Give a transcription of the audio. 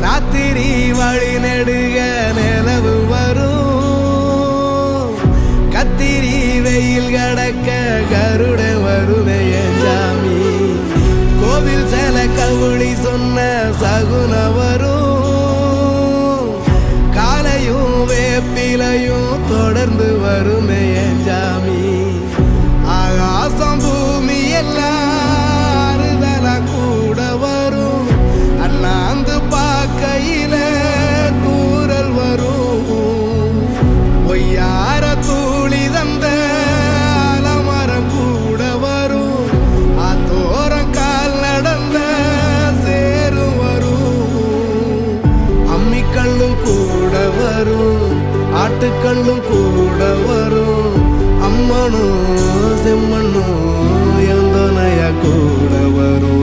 ராத்திரி வழி நெடுக நிலவு வரும் கத்திரி வெயில் கடக்க கருட வருமே சாமி கோவில் சில கவுளி சொன்ன சகுன வரும் காலையும் வேப்பிலையும் தொடர்ந்து வருமே சாமி ஆகாசம் பூமி எல்லாருதலா கூட வரும் அண்ணாந்து பார்க்கையில தூரல் வரும் பொய்யார தூளி தந்த அலமரம் கூட வரும் ஆத்தோரம் கால் நடந்த சேரும் வரும் அம்மிக்கல்லும் கூட வரும் ஆட்டுக்கல்லும் கூட வரும் அம்மனும் செம்மண்ணும் எந்தனைய கூட வரும்